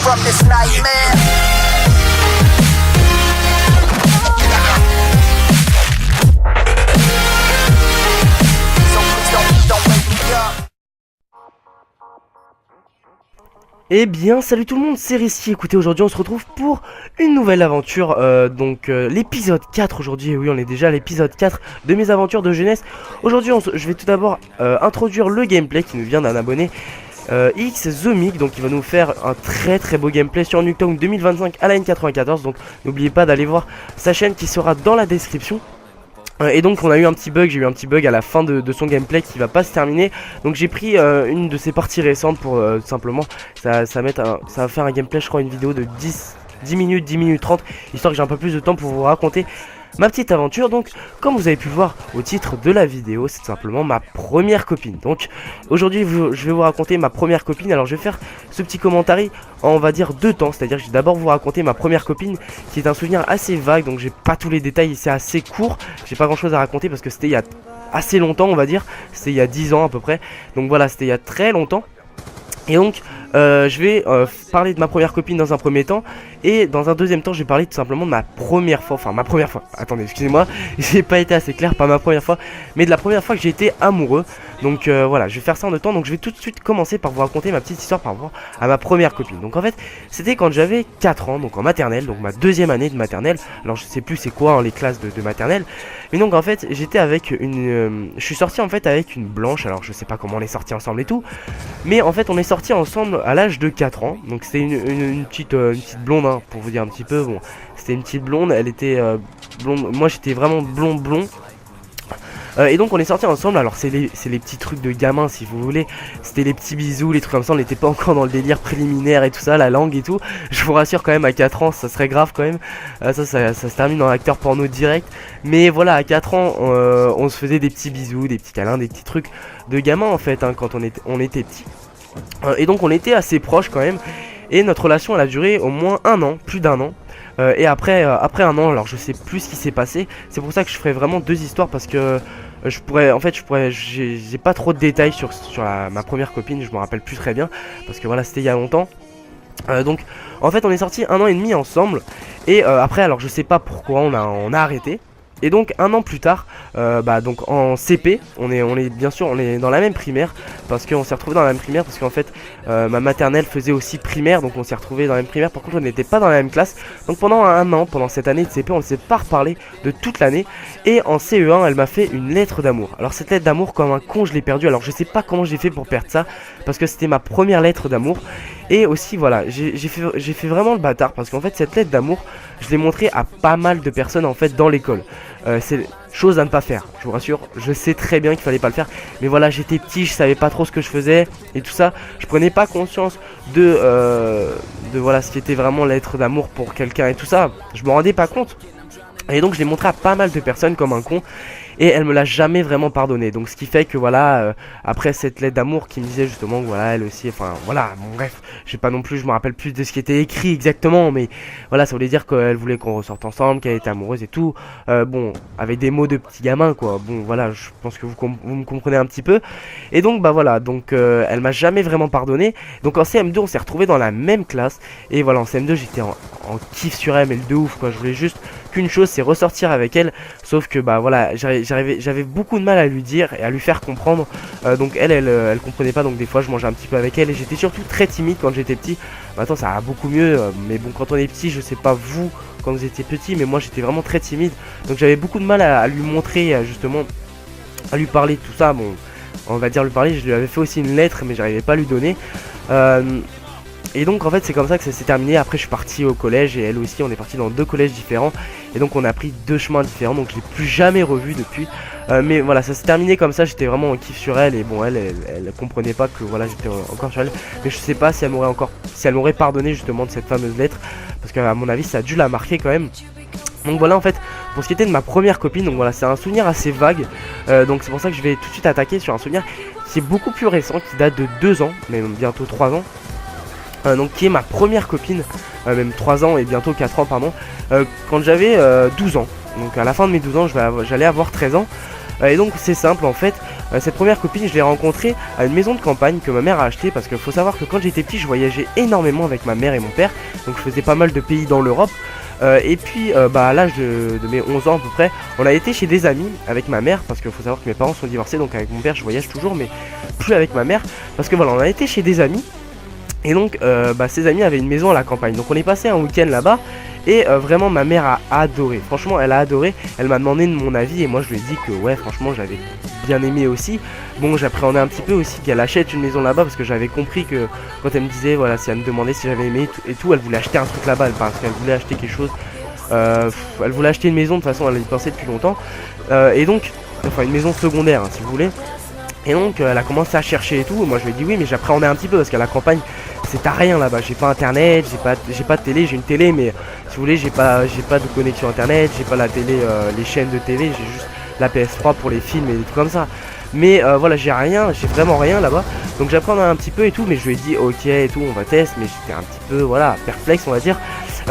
from this nightmare. So please don't wake me up. Eh bien salut tout le monde, c'est Risky. Écoutez, aujourd'hui on se retrouve pour une nouvelle aventure, l'épisode 4 aujourd'hui. Oui, on est déjà à l'épisode 4 de mes aventures de jeunesse. Aujourd'hui je vais tout d'abord introduire le gameplay qui nous vient d'un abonné, XZomic. Donc il va nous faire un très beau gameplay sur Nuketown 2025 à la N94. Donc n'oubliez pas d'aller voir sa chaîne qui sera dans la description. Et donc on a eu un petit bug, j'ai eu un petit bug à la fin de son gameplay qui va pas se terminer. Donc j'ai pris une de ses parties récentes pour tout simplement ça va faire un gameplay, je crois, une vidéo de 10 minutes, 10 minutes 30, histoire que j'ai un peu plus de temps pour vous raconter ma petite aventure. Donc comme vous avez pu le voir au titre de la vidéo, c'est tout simplement ma première copine. Donc aujourd'hui je vais vous raconter ma première copine. Alors je vais faire ce petit commentaire en, on va dire, deux temps. C'est à dire que je vais d'abord vous raconter ma première copine, qui est un souvenir assez vague. Donc j'ai pas tous les détails, c'est assez court. J'ai pas grand chose à raconter parce que c'était il y a assez longtemps, on va dire. C'était il y a 10 ans à peu près. Donc voilà, c'était il y a très longtemps. Et donc je vais parler de ma première copine dans un premier temps. Et dans un deuxième temps je vais parler tout simplement de ma première fois. Enfin ma première fois, attendez, excusez-moi, j'ai pas été assez clair, pas ma première fois, mais de la première fois que j'ai été amoureux. Donc voilà, je vais faire ça en deux temps. Donc je vais tout de suite commencer par vous raconter ma petite histoire par rapport à ma première copine. Donc en fait c'était quand j'avais 4 ans, donc en maternelle, donc ma deuxième année de maternelle. Alors je sais plus c'est quoi, hein, les classes de maternelle. Mais donc en fait j'étais avec une je suis sorti en fait avec une blanche. Alors je sais pas comment on est sorti ensemble et tout, mais en fait on est sorti ensemble à l'âge de 4 ans. Donc c'était une petite blonde, hein, pour vous dire un petit peu. Bon, c'était une petite blonde, elle était blonde, moi j'étais vraiment blond. Et donc on est sortis ensemble. Alors c'est les petits trucs de gamin, si vous voulez. C'était les petits bisous, les trucs comme ça. On n'était pas encore dans le délire préliminaire et tout ça, la langue et tout. Je vous rassure quand même, à 4 ans ça serait grave quand même. Ça se termine en acteur porno direct. Mais voilà, à 4 ans on se faisait des petits bisous, des petits câlins, des petits trucs de gamin en fait, hein, quand on était petit. Et donc on était assez proches quand même. Et notre relation elle a duré au moins un an, plus d'un an. Et après un an, alors je sais plus ce qui s'est passé. C'est pour ça que je ferai vraiment deux histoires, parce que j'ai pas trop de détails sur ma première copine. Je me rappelle plus très bien parce que voilà, c'était il y a longtemps. Donc en fait on est sortis un an et demi ensemble. Et après, alors je sais pas pourquoi on a arrêté. Et donc un an plus tard, donc en CP, on est bien sûr on est dans la même primaire, parce qu'on s'est retrouvé dans la même primaire parce qu'en fait ma maternelle faisait aussi primaire, donc on s'est retrouvé dans la même primaire. Par contre on n'était pas dans la même classe. Donc pendant un an, pendant cette année de CP, on ne s'est pas reparlé de toute l'année. Et en CE1 elle m'a fait une lettre d'amour. Alors cette lettre d'amour, comme un con, je l'ai perdue. Alors je sais pas comment j'ai fait pour perdre ça, parce que c'était ma première lettre d'amour. Et aussi voilà, j'ai fait vraiment le bâtard, parce qu'en fait cette lettre d'amour je l'ai montrée à pas mal de personnes en fait dans l'école. C'est chose à ne pas faire, je vous rassure. Je sais très bien qu'il fallait pas le faire, mais voilà, j'étais petit, je savais pas trop ce que je faisais et tout ça. Je prenais pas conscience de voilà ce qui était vraiment lettre d'amour pour quelqu'un et tout ça. Je me rendais pas compte. Et donc je l'ai montré à pas mal de personnes comme un con. Et elle me l'a jamais vraiment pardonné. Donc ce qui fait que voilà, après cette lettre d'amour qui me disait justement que voilà, elle aussi, enfin voilà, bon bref, je me rappelle plus de ce qui était écrit exactement, mais voilà, ça voulait dire qu'elle voulait qu'on ressorte ensemble, qu'elle était amoureuse et tout. Bon, avec des mots de petit gamin quoi. Bon voilà, je pense que vous me comprenez un petit peu. Et donc bah voilà, donc elle m'a jamais vraiment pardonné. Donc en CM2 on s'est retrouvés dans la même classe. Et voilà, en CM2 j'étais en kiff sur elle, mais de ouf quoi. Je voulais juste qu'une chose, c'est ressortir avec elle. Sauf que bah voilà, j'avais beaucoup de mal à lui dire et à lui faire comprendre. Donc elle comprenait pas, donc des fois je mangeais un petit peu avec elle. Et j'étais surtout très timide quand j'étais petit. Maintenant ça va beaucoup mieux, mais bon, quand on est petit, je sais pas vous quand vous étiez petit, mais moi j'étais vraiment très timide. Donc j'avais beaucoup de mal à lui montrer, justement, à lui parler, tout ça. Bon, on va dire lui parler, je lui avais fait aussi une lettre, mais j'arrivais pas à lui donner. Et donc en fait c'est comme ça que ça s'est terminé. Après je suis parti au collège, et elle aussi, on est parti dans deux collèges différents. Et donc on a pris deux chemins différents, donc je l'ai plus jamais revu depuis. Mais voilà, ça s'est terminé comme ça, j'étais vraiment en kiff sur elle. Et bon, elle comprenait pas que voilà, j'étais encore sur elle. Mais je sais pas si elle m'aurait pardonné justement de cette fameuse lettre, parce qu'à mon avis ça a dû la marquer quand même. Donc voilà, en fait, pour ce qui était de ma première copine, donc voilà, c'est un souvenir assez vague. Donc c'est pour ça que je vais tout de suite attaquer sur un souvenir qui est beaucoup plus récent, qui date de 2 ans, mais bientôt 3 ans. Donc qui est ma première copine, même 3 ans et bientôt 4 ans pardon, quand j'avais 12 ans. Donc à la fin de mes 12 ans j'allais avoir 13 ans. Et donc c'est simple en fait, Cette première copine, je l'ai rencontrée à une maison de campagne que ma mère a acheté, parce qu'il faut savoir que quand j'étais petit, je voyageais énormément avec ma mère et mon père, donc je faisais pas mal de pays dans l'Europe. Et puis bah, à l'âge de mes 11 ans à peu près, on a été chez des amis avec ma mère, parce qu'il faut savoir que mes parents sont divorcés, donc avec mon père je voyage toujours, mais plus avec ma mère, parce que voilà, on a été chez des amis. Et donc bah, ces amis avaient une maison à la campagne, donc on est passé un week-end là-bas. Et vraiment ma mère a adoré, franchement elle a adoré. Elle m'a demandé de mon avis et moi je lui ai dit que ouais, franchement j'avais bien aimé aussi. Bon, j'appréhendais un petit peu aussi qu'elle achète une maison là-bas, parce que j'avais compris que quand elle me disait, voilà, si elle me demandait si j'avais aimé et tout, elle voulait acheter un truc là-bas, parce qu'elle voulait acheter quelque chose. Elle voulait acheter une maison, de toute façon elle y pensait depuis longtemps. Et donc, enfin une maison secondaire hein, si vous voulez. Et donc elle a commencé à chercher et tout. Moi je lui ai dit oui, mais j'appréhendais un petit peu parce qu'à la campagne c'est à rien là-bas. J'ai pas internet, j'ai pas de télé, j'ai une télé, mais si vous voulez j'ai pas de connexion internet, j'ai pas la télé, les chaînes de télé, j'ai juste la PS3 pour les films et des trucs comme ça. Mais voilà, j'ai rien, j'ai vraiment rien là-bas. Donc j'appréhendais un petit peu et tout, mais je lui ai dit ok et tout, on va tester, mais j'étais un petit peu voilà perplexe on va dire.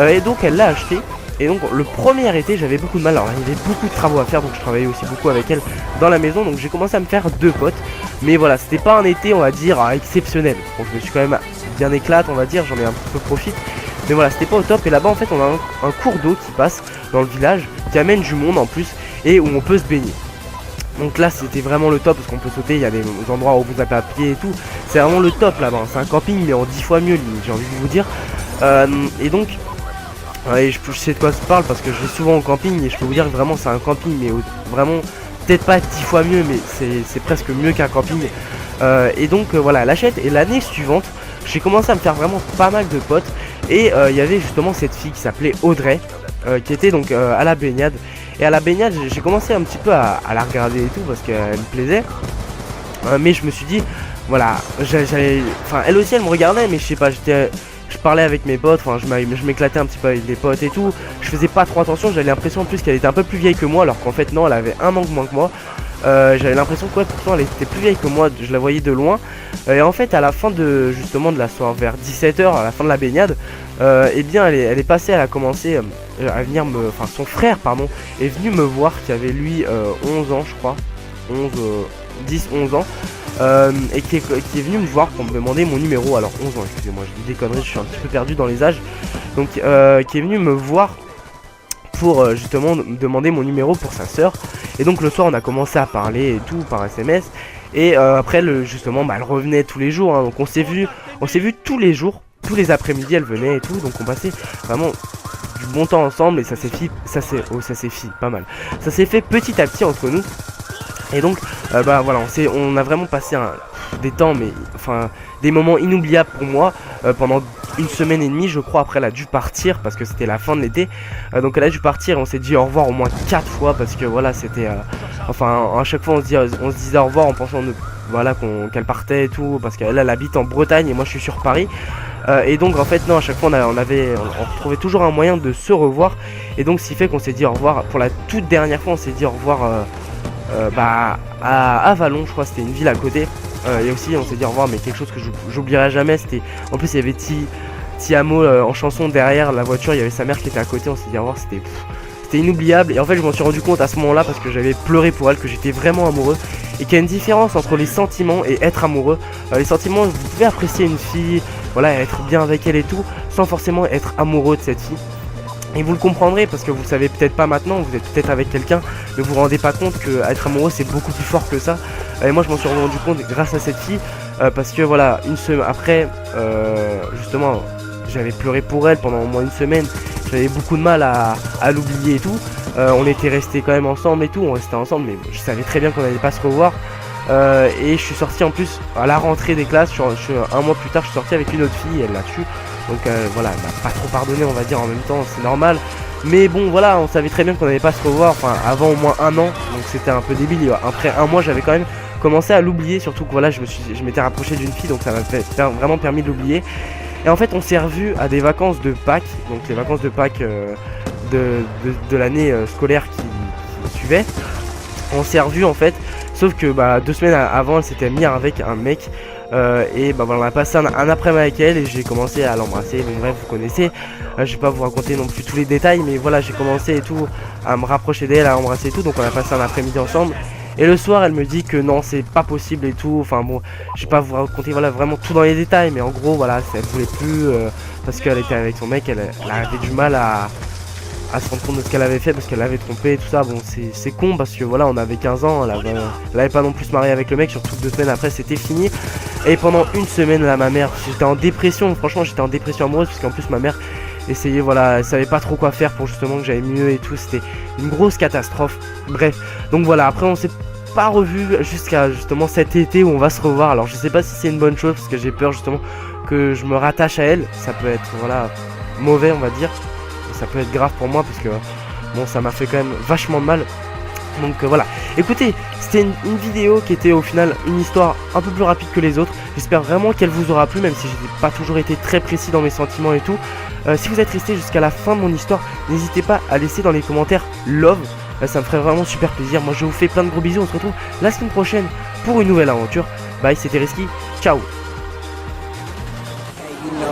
Et donc elle l'a acheté. Et donc le premier été j'avais beaucoup de mal, alors il y avait beaucoup de travaux à faire, donc je travaillais aussi beaucoup avec elle dans la maison, donc j'ai commencé à me faire 2 potes. Mais voilà, c'était pas un été on va dire exceptionnel. Bon, je me suis quand même bien éclate on va dire, j'en ai un petit peu profité. Mais voilà, c'était pas au top. Et là-bas en fait on a un cours d'eau qui passe dans le village, qui amène du monde en plus, et où on peut se baigner. Donc là c'était vraiment le top, parce qu'on peut sauter, il y a des endroits où vous tapez à pied et tout. C'est vraiment le top là-bas, c'est un camping mais en 10 fois mieux limite, j'ai envie de vous dire. Et donc... ouais, je sais de quoi je parle parce que je vais souvent au camping et je peux vous dire que vraiment c'est un camping, mais vraiment peut-être pas 10 fois mieux, mais c'est presque mieux qu'un camping. Et donc voilà, elle achète, et l'année suivante j'ai commencé à me faire vraiment pas mal de potes. Et il y avait justement cette fille qui s'appelait Audrey, qui était donc à la baignade. Et à la baignade j'ai commencé un petit peu à la regarder et tout parce qu'elle me plaisait. Mais je me suis dit voilà, enfin elle aussi elle me regardait, mais je sais pas, je parlais avec mes potes, enfin je m'éclatais un petit peu avec des potes et tout. Je faisais pas trop attention, j'avais l'impression en plus qu'elle était un peu plus vieille que moi, alors qu'en fait non, elle avait un an de moins que moi. J'avais l'impression que ouais, pourtant elle était plus vieille que moi, je la voyais de loin. Et en fait à la fin de justement de la soirée, vers 17h, à la fin de la baignade, et bien elle est passée, elle a commencé à venir me... Enfin son frère pardon est venu me voir, qui avait lui 11 ans je crois, 10-11 ans. Et qui est venu me voir pour me demander mon numéro. Alors 11 ans, excusez-moi, je dis des conneries, je suis un petit peu perdu dans les âges. Donc qui est venu me voir pour justement me demander mon numéro pour sa soeur. Et donc le soir on a commencé à parler et tout par SMS. Et après justement elle revenait tous les jours hein. Donc on s'est vu tous les jours, tous les après-midi elle venait et tout. Donc on passait vraiment du bon temps ensemble. Et ça s'est pas mal. Ça s'est fait petit à petit entre nous. Et donc bah voilà, on a vraiment passé des temps, mais enfin des moments inoubliables pour moi pendant une semaine et demie je crois. Après elle a dû partir parce que c'était la fin de l'été, donc elle a dû partir. On s'est dit au revoir au moins 4 fois parce que voilà c'était enfin à chaque fois on se disait au revoir en pensant voilà qu'elle partait et tout, parce qu'elle habite en Bretagne et moi je suis sur Paris. Et donc en fait non, à chaque fois on retrouvait toujours un moyen de se revoir. Et donc ce qui fait qu'on s'est dit au revoir pour la toute dernière fois. On s'est dit au revoir bah à Vallon, je crois, c'était une ville à côté. Et aussi on s'est dit au revoir, mais quelque chose que j'oublierai jamais, c'était en plus il y avait Tiamo en chanson derrière la voiture, il y avait sa mère qui était à côté. On s'est dit au revoir, c'était inoubliable. Et en fait je m'en suis rendu compte à ce moment là parce que j'avais pleuré pour elle, que j'étais vraiment amoureux, et qu'il y a une différence entre les sentiments et être amoureux. Les sentiments, vous pouvez apprécier une fille, voilà, être bien avec elle et tout, sans forcément être amoureux de cette fille. Et vous le comprendrez parce que vous le savez peut-être pas maintenant, vous êtes peut-être avec quelqu'un, mais vous vous rendez pas compte que être amoureux c'est beaucoup plus fort que ça. Et moi je m'en suis rendu compte grâce à cette fille, parce que voilà, une semaine après, justement, j'avais pleuré pour elle pendant au moins une semaine. J'avais beaucoup de mal à l'oublier et tout. On était restés quand même ensemble et tout, on restait ensemble, mais je savais très bien qu'on n'allait pas se revoir. Et je suis sorti en plus à la rentrée des classes, un mois plus tard je suis sorti avec une autre fille, elle l'a tué. Donc voilà, elle m'a pas trop pardonné on va dire, en même temps c'est normal. Mais bon voilà, on savait très bien qu'on n'allait pas se revoir, enfin avant au moins un an. Donc c'était un peu débile. Et après un mois j'avais quand même commencé à l'oublier. Surtout que voilà, je m'étais rapproché d'une fille, donc ça m'a vraiment permis de l'oublier. Et en fait on s'est revus à des vacances de Pâques. Donc les vacances de Pâques de l'année scolaire qui suivait. On s'est revus en fait. Sauf que bah 2 semaines avant elle s'était mise avec un mec. Et bah voilà, on a passé un après-midi avec elle et j'ai commencé à l'embrasser. Bon bref, vous connaissez, je vais pas vous raconter non plus tous les détails, mais voilà, j'ai commencé et tout à me rapprocher d'elle, à l'embrasser et tout. Donc on a passé un après-midi ensemble. Et le soir elle me dit que non c'est pas possible et tout. Enfin bon, je vais pas vous raconter voilà vraiment tout dans les détails, mais en gros voilà, elle voulait plus parce qu'elle était avec son mec, elle avait du mal à se rendre compte de ce qu'elle avait fait parce qu'elle l'avait trompé et tout ça. Bon c'est con parce que voilà, on avait 15 ans, elle avait pas non plus se marié avec le mec, surtout 2 semaines après c'était fini. Et pendant une semaine là ma mère, j'étais en dépression, franchement j'étais en dépression amoureuse parce qu'en plus ma mère essayait, voilà, elle savait pas trop quoi faire pour justement que j'aille mieux et tout, c'était une grosse catastrophe. Bref, donc voilà, après on s'est pas revu jusqu'à justement cet été où on va se revoir. Alors je sais pas si c'est une bonne chose parce que j'ai peur justement que je me rattache à elle, ça peut être voilà mauvais on va dire, et ça peut être grave pour moi parce que bon ça m'a fait quand même vachement de mal. Donc voilà, écoutez, c'était une vidéo qui était au final une histoire un peu plus rapide que les autres. J'espère vraiment qu'elle vous aura plu, même si j'ai pas toujours été très précis dans mes sentiments et tout. Si vous êtes resté jusqu'à la fin de mon histoire, n'hésitez pas à laisser dans les commentaires love, ça me ferait vraiment super plaisir. Moi je vous fais plein de gros bisous, on se retrouve la semaine prochaine pour une nouvelle aventure. Bye, c'était Reski, ciao.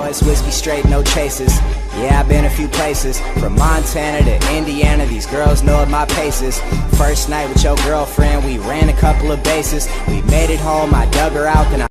It's whiskey straight, no chases. Yeah, I've been a few places, from Montana to Indiana. These girls know what my pace is. First night with your girlfriend, we ran a couple of bases. We made it home, I dug her out, then I